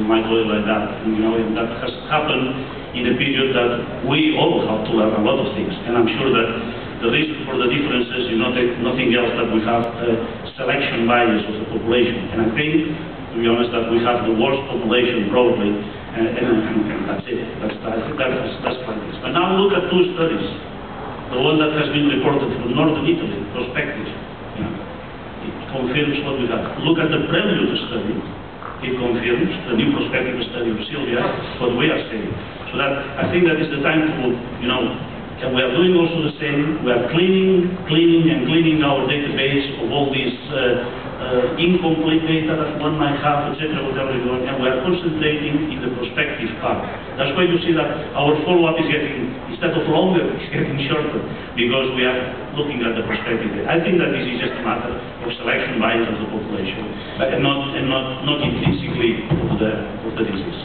you might call it like that, and, and that has happened in a period that we all have to learn a lot of things, and I'm sure that the reason for the differences is nothing else that we have selection bias of the population, and I think, to be honest, that we have the worst population probably, and that's it. That's practice. But now look at two studies. The one that has been reported from Northern Italy, prospective, it confirms what we have. Look at the Prelude study. It confirms, the new prospective study of Sylvia, what we are saying. So that I think that is the time to, and we are doing also the same. We are cleaning our database of all these incomplete data that one might have, etc., whatever we're doing, and we are concentrating in the prospective part. That's why you see that our follow-up is getting, instead of longer, it's getting shorter, because we are looking at the prospective data. I think that this is just a matter of selection bias of the population, and not intrinsically of the disease.